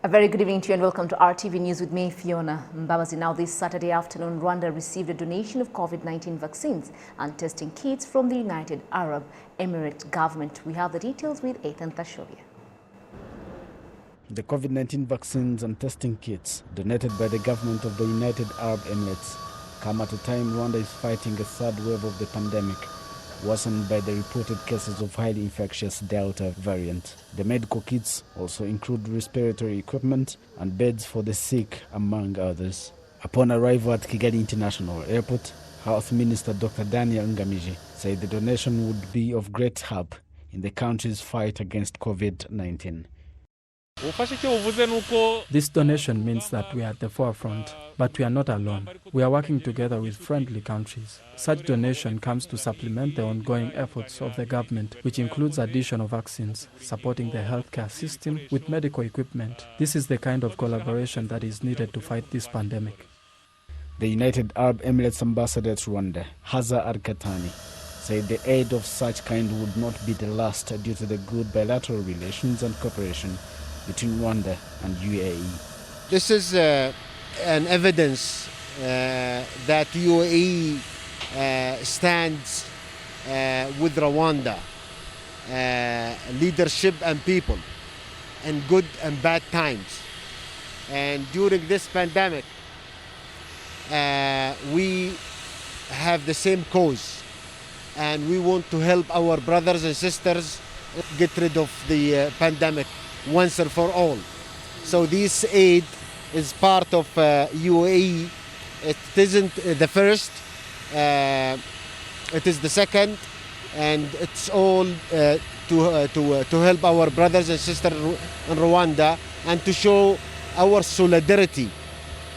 A very good evening to you and welcome to RTV News with me, Fiona Mbabazi. Now, this Saturday afternoon, Rwanda received a donation of COVID-19 vaccines and testing kits from the United Arab Emirates government. We have the details with Ethan Tashovia. The COVID-19 vaccines and testing kits donated by the government of the United Arab Emirates come at a time Rwanda is fighting a third wave of the pandemic, worsened by the reported cases of highly infectious Delta variant. The medical kits also include respiratory equipment and beds for the sick, among others. Upon arrival at Kigali International Airport, Health Minister Dr. Daniel Ngamije said the donation would be of great help in the country's fight against COVID-19. This donation means that we are at the forefront, but we are not alone. We are working together with friendly countries. Such donation comes to supplement the ongoing efforts of the government, which includes addition of vaccines, supporting the healthcare system with medical equipment. This is the kind of collaboration that is needed to fight this pandemic. The United Arab Emirates ambassador to Rwanda, Hazza Al-Katani, said the aid of such kind would not be the last due to the good bilateral relations and cooperation between Rwanda and UAE. This is an evidence that UAE stands with Rwanda, leadership and people, in good and bad times. And during this pandemic, we have the same cause, and we want to help our brothers and sisters get rid of the pandemic once and for all. So this aid is part of UAE. It isn't the first, it is the second, and it's all to help our brothers and sisters in Rwanda and to show our solidarity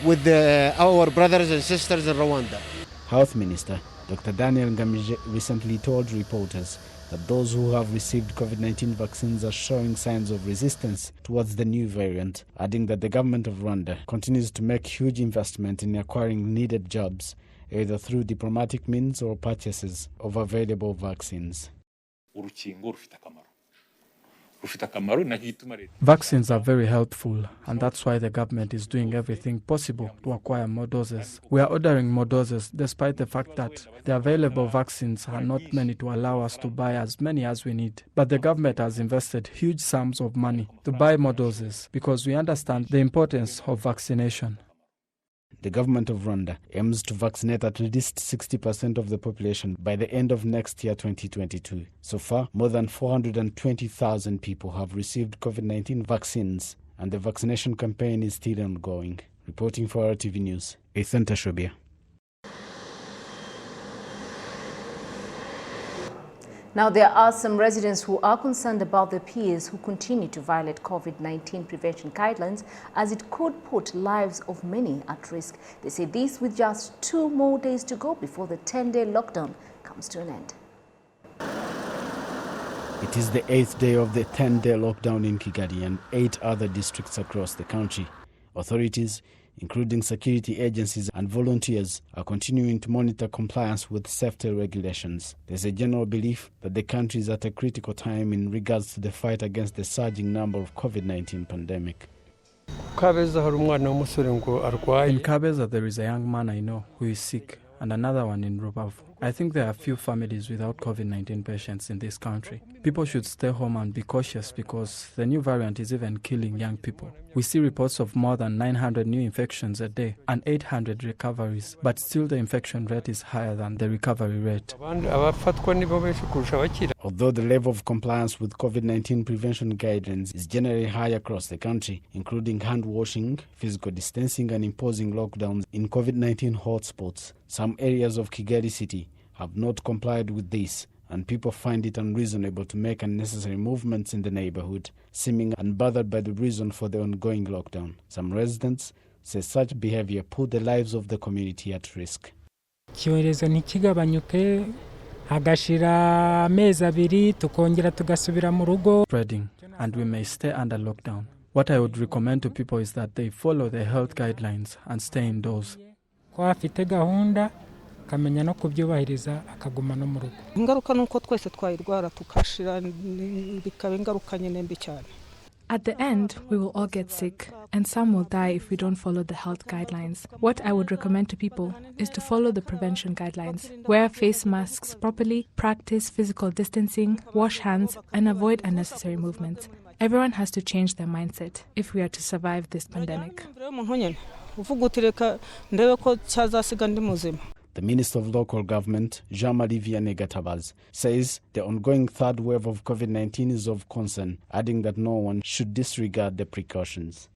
with our brothers and sisters in Rwanda. Health Minister Dr. Daniel Ngamije recently told reporters that those who have received COVID-19 vaccines are showing signs of resistance towards the new variant, adding that the government of Rwanda continues to make huge investment in acquiring needed jobs, either through diplomatic means or purchases of available vaccines. Vaccines are very helpful, and that's why the government is doing everything possible to acquire more doses. We are ordering more doses despite the fact that the available vaccines are not many to allow us to buy as many as we need. But the government has invested huge sums of money to buy more doses because we understand the importance of vaccination. The government of Rwanda aims to vaccinate at least 60% of the population by the end of next year, 2022. So far, more than 420,000 people have received COVID-19 vaccines, and the vaccination campaign is still ongoing. Reporting for RTV News, Ethan Tashovia. Now, there are some residents who are concerned about their peers who continue to violate COVID-19 prevention guidelines, as it could put lives of many at risk. They say this with just 2 more days to go before the 10-day lockdown comes to an end. It is the 8th day of the 10-day lockdown in Kigali and 8 other districts across the country. Authorities, including security agencies and volunteers, are continuing to monitor compliance with safety regulations. There's a general belief that the country is at a critical time in regards to the fight against the surging number of COVID-19 pandemic. In Kabeza, there is a young man I know who is sick, and another one in Rubavu. I think there are few families without COVID-19 patients in this country. People should stay home and be cautious because the new variant is even killing young people. We see reports of more than 900 new infections a day and 800 recoveries, but still the infection rate is higher than the recovery rate. Although the level of compliance with COVID-19 prevention guidelines is generally high across the country, including hand washing, physical distancing and imposing lockdowns in COVID-19 hotspots, some areas of Kigali City have not complied with this, and people find it unreasonable to make unnecessary movements in the neighborhood, seeming unbothered by the reason for the ongoing lockdown. Some residents say such behavior put the lives of the community at risk. Spreading, and we may stay under lockdown. What I would recommend to people is that they follow the health guidelines and stay indoors. akamenya no kubyubahiriza akaguma no mu rugo. Ingaruka nuko twese twayirwara tukashira bikaba ingaruka nyene mbi cyane. At the end, we will all get sick, and some will die if we don't follow the health guidelines. What I would recommend to people is to follow the prevention guidelines. Wear face masks properly, practice physical distancing, wash hands, and avoid unnecessary movements. Everyone has to change their mindset if we are to survive this pandemic. The Minister of Local Government, Jean-Marie Vianney-Gatabazi, says the ongoing third wave of COVID-19 is of concern, adding that no one should disregard the precautions.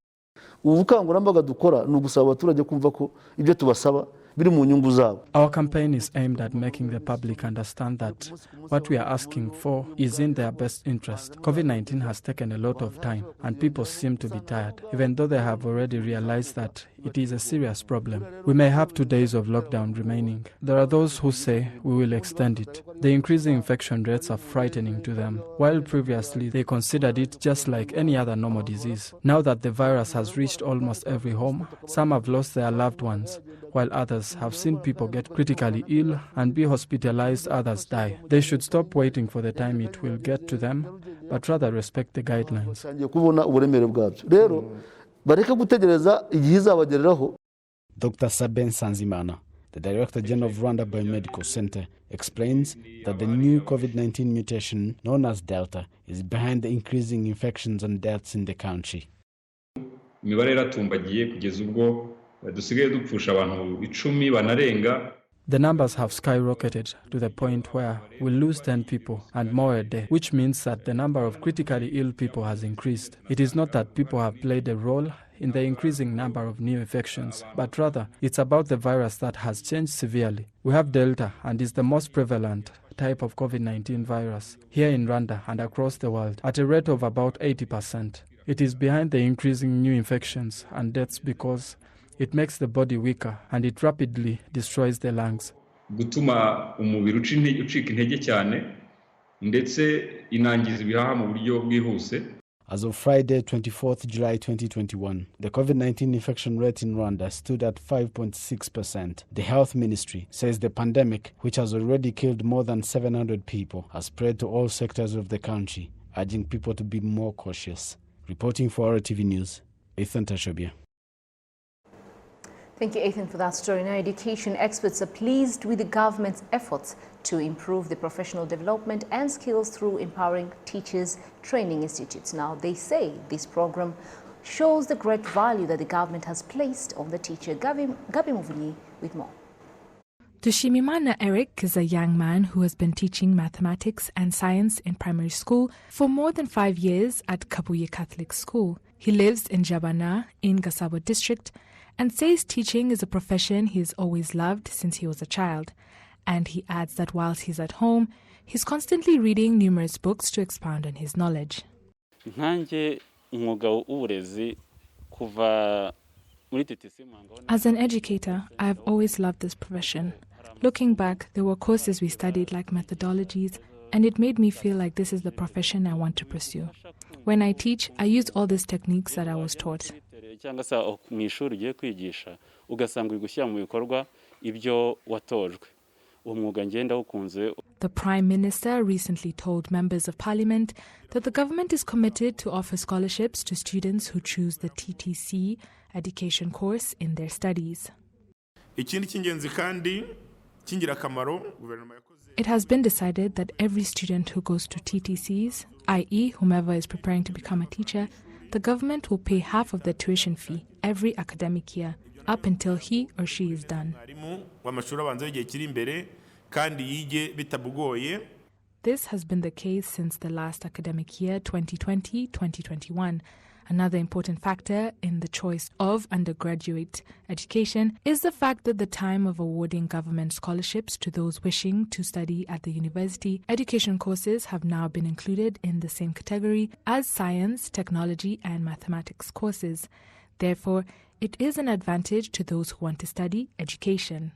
ubukangurambaga dukora ni ugusaba abaturage kumva ko ibyo tubasaba biri mu nyungu zabo. Our campaign is aimed at making the public understand that what we are asking for is in their best interest. COVID-19 has taken a lot of time and people seem to be tired, even though they have already realized that it is a serious problem. We may have 2 days of lockdown remaining. There are those who say we will extend it. The increasing infection rates are frightening to them, while previously they considered it just like any other normal disease. Now that the virus has reached almost every home, some have lost their loved ones, while others have seen people get critically ill and be hospitalized, others die. They should stop waiting for the time it will get to them, but rather respect the guidelines. Dr. Saben Sanzimana, the Director General of Rwanda Biomedical Center, explains that the new COVID-19 mutation, known as Delta, is behind the increasing infections and deaths in the country. The numbers have skyrocketed to the point where we lose 10 people and more a day, which means that the number of critically ill people has increased. It is not that people have played a role in the increasing number of new infections, but rather it's about the virus that has changed severely. We have Delta, and is the most prevalent type of COVID-19 virus here in Rwanda and across the world at a rate of about 80%. It is behind the increasing new infections and deaths because it makes the body weaker and it rapidly destroys the lungs. Gutuma umubiri ucika intege cyane ndetse inangiza ibihaha mu buryo bwihuse. As of Friday, 24th July 2021, the COVID-19 infection rate in Rwanda stood at 5.6%. The Health Ministry says the pandemic, which has already killed more than 700 people, has spread to all sectors of the country, urging people to be more cautious. Reporting for RwandaTV News, Ethan Tashobia. Thank you, Ethan, for that story. Now, education experts are pleased with the government's efforts to improve the professional development and skills through empowering teachers training institutes. Now, they say this program shows the great value that the government has placed on the teacher. Gabi Muvunyi with more. Dushimimana Eric is a young man who has been teaching mathematics and science in primary school for more than 5 years at Kabuye Catholic School. He lives in Jabana in Gasabo district and says teaching is a profession he has always loved since he was a child. And he adds that whilst he's at home, he's constantly reading numerous books to expound on his knowledge. As an educator, I've always loved this profession. Looking back, there were courses we studied like methodologies, and it made me feel like this is the profession I want to pursue. When I teach, I use all these techniques that I was taught. The Prime Minister recently told members of Parliament that the government is committed to offer scholarships to students who choose the TTC education course in their studies. It has been decided that every student who goes to TTCs, i.e. whomever is preparing to become a teacher, the government will pay half of the tuition fee every academic year up until he or she is done. This has been the case since the last academic year, 2020-2021. Another important factor in the choice of undergraduate education is the fact that the time of awarding government scholarships to those wishing to study at the university, education courses have now been included in the same category as science, technology, and mathematics courses. Therefore, it is an advantage to those who want to study education.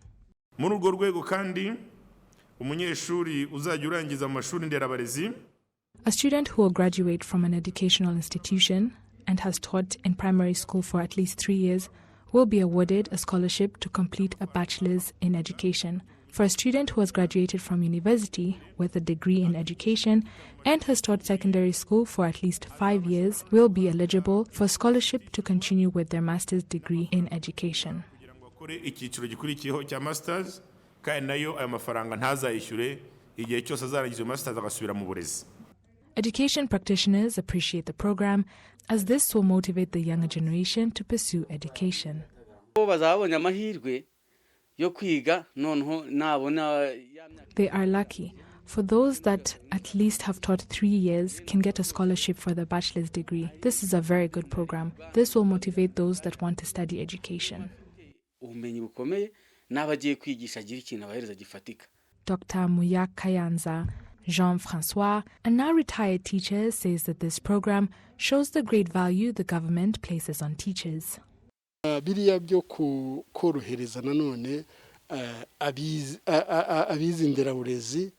A student who will graduate from an educational institution and has taught in primary school for at least 3 years will be awarded a scholarship to complete a bachelor's in education For a student who has graduated from university with a degree in education and has taught secondary school for at least 5 years will be eligible for scholarship to continue with their master's degree in education. Icyiciro gikurikiyeho cya masters kandi nayo ayo mafaranga ntazayishyure igihe cyose azarangiza masters agasubira mu burezi. Education practitioners appreciate the program as this will motivate the younger generation to pursue education. They are lucky. For those that at least have taught 3 years can get a scholarship for their bachelor's degree. This is a very good program. This will motivate those that want to study education. Dr. Muyak Kayanza, Jean-Francois, a now retired teacher, says that this program shows the great value the government places on teachers. Biriya byo korohereza nanone abizinderaburezi.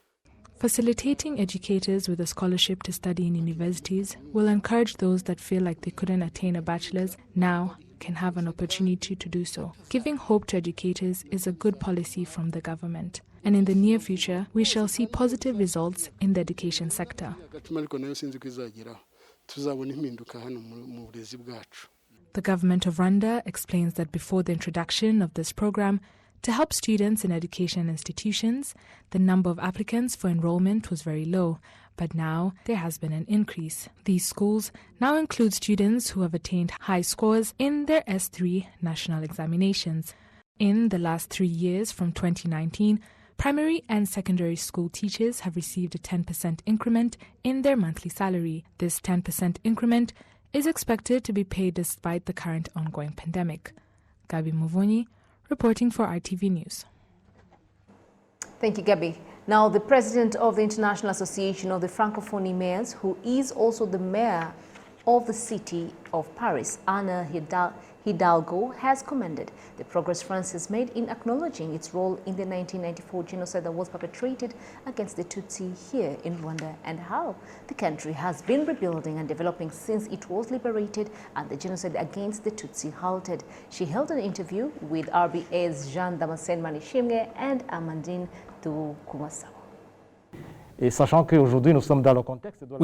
Facilitating educators with a scholarship to study in universities will encourage those that feel like they couldn't attain a bachelor's now can have an opportunity to do so. Giving hope to educators is a good policy from the government. And in the near future, we shall see positive results in the education sector. The government of Rwanda explains that before the introduction of this program, to help students in education institutions, the number of applicants for enrollment was very low, but now there has been an increase. These schools now include students who have attained high scores in their S3 national examinations. In the last 3 years, from 2019, primary and secondary school teachers have received a 10% increment in their monthly salary. This 10% increment is expected to be paid despite the current ongoing pandemic. Gabi Muvunyi, reporting for RTV News. Thank you, Gabi. Now, the president of the International Association of the Francophonie Mayors, who is also the mayor of the city of Paris, Anna Hidalgo, has commended the progress France has made in acknowledging its role in the 1994 genocide that was perpetrated against the Tutsi here in Rwanda, and how the country has been rebuilding and developing since it was liberated and the genocide against the Tutsi halted. She held an interview with RBA's Jean Damascene Manishimwe and Amandine Dukumasawa. We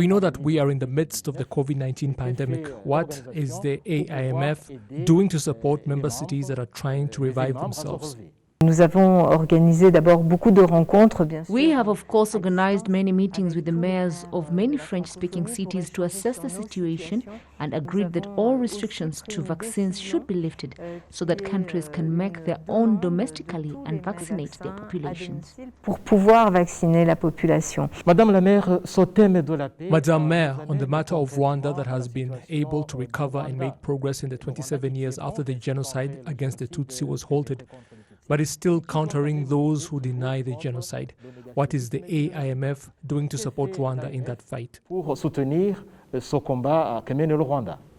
know that we are in the midst of the COVID-19 pandemic. What is the AIMF doing to support member cities that are trying to revive themselves? Nous avons organisé d'abord beaucoup de rencontres, bien sûr. We have of course organized many meetings with the mayors of many French-speaking cities to assess the situation and agreed that all restrictions to vaccines should be lifted so that countries can make their own domestically and vaccinate their populations. Pour pouvoir vacciner la population. Madame la maire, Madame Maire, on the matter of Rwanda that has been able to recover and make progress in the 27 years after the genocide against the Tutsi was halted, but is still countering those who deny the genocide. What is the AIMF doing to support Rwanda in that fight?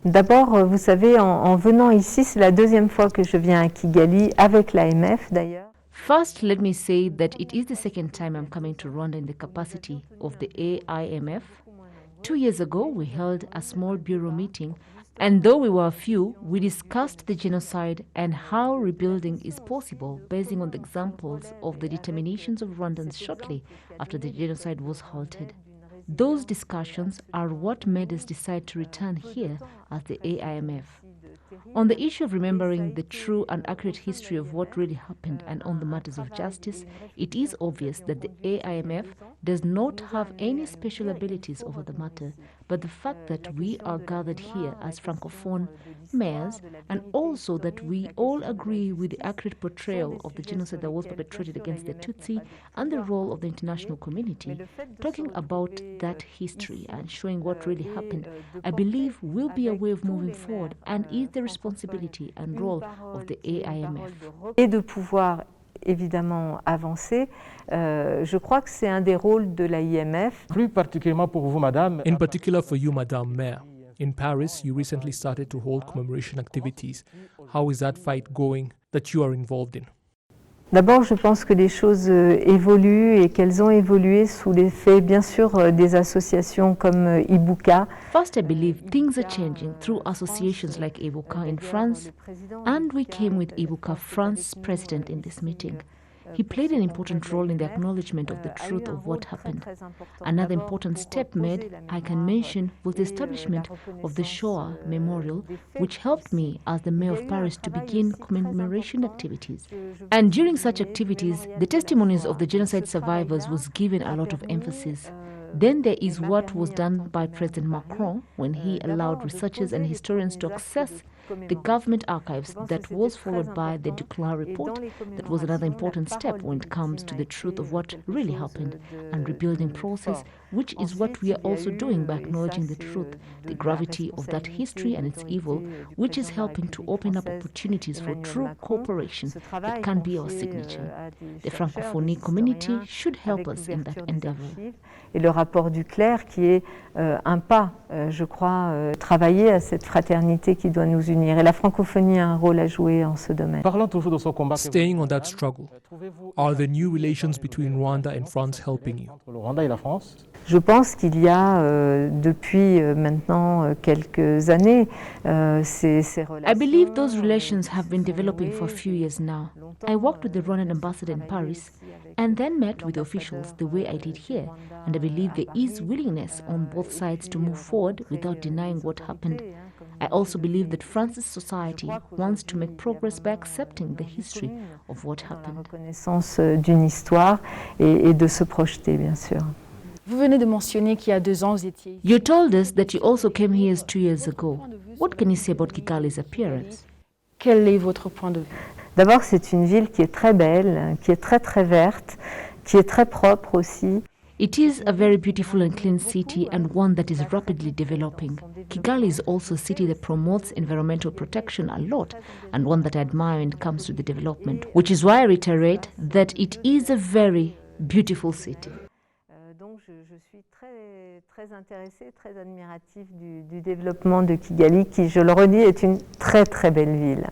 D'abord, vous savez, en venant ici, c'est la deuxième fois que je viens à Kigali avec l'AMF d'ailleurs. First, let me say that it is the second time I'm coming to Rwanda in the capacity of the AIMF. 2 years ago, we held a small bureau meeting, and though we were few, we discussed the genocide and how rebuilding is possible, basing on the examples of the determinations of Rwandans shortly after the genocide was halted. Those discussions are what made us decide to return here as the AIMF. On the issue of remembering the true and accurate history of what really happened and on the matters of justice, it is obvious that the AIMF does not have any special abilities over the matter, but the fact that we are gathered here as Francophone mayors, and also that we all agree with the accurate portrayal of the genocide that was perpetrated against the Tutsi and the role of the international community, talking about that history and showing what really happened, I believe will be a way of moving forward and is the responsibility and role of the AIMF. Et de pouvoir évidemment avancer, je crois que c'est un des rôles de l'AIMF. Plus particulièrement pour vous, Madame. In particular for you, Madame Maire. In Paris, you recently started to hold commemoration activities. How is that fight going that you are involved in? D'abord, je pense que les choses évoluent et qu'elles ont évolué sous l'effet, bien sûr, des associations comme Ibuka. First, I believe things are changing through associations like Ibuka in France, and we came with Ibuka France president in this meeting. He played an important role in the acknowledgement of the truth of what happened. Another important step made, I can mention, was the establishment of the Shoah Memorial, which helped me as the mayor of Paris to begin commemoration activities. And during such activities, the testimonies of the genocide survivors was given a lot of emphasis. Then there is what was done by President Macron when he allowed researchers and historians to access the government archives. That was followed by the Duclos report. That was another important step when it comes to the truth of what really happened and rebuilding process, which is what we are also doing by acknowledging the truth, the gravity of that history and its evil, which is helping to open up opportunities for true cooperation that can be our signature. The Francophonie community should help us in that endeavor. Et le rapport du clerc qui est un pas, je crois, travailler à cette fraternité qui doit nous unir. Et la francophonie a un rôle à jouer en ce domaine. Staying on that struggle, are the new relations between Rwanda and France helping you? Je pense qu'il y a depuis maintenant quelques années ces relations. I believe those relations have been developing for a few years now. I worked with the Rwandan ambassador in Paris and then met with the officials the way I did here, and I believe there is willingness on both sides to move forward without denying what happened. I also believe that France's society wants to make progress by accepting the history of what happened. La reconnaissance d'une histoire et de se projeter, bien sûr. Vous venez de mentionner qu'il y a 2 ans, vous étiez... You told us that you also came here 2 years ago. What can you say about Kigali's appearance? Quel est votre point de vue? D'abord, c'est une ville qui est très belle, qui est très très verte, qui est très propre aussi. It is a very beautiful and clean city and one that is rapidly developing. Kigali is also a city that promotes environmental protection a lot and one that I admire when it comes to the development, which is why I reiterate that it is a very beautiful city. Donc je suis très intéressée, très admirative du développement de Kigali qui, je le redis, est une très très belle ville.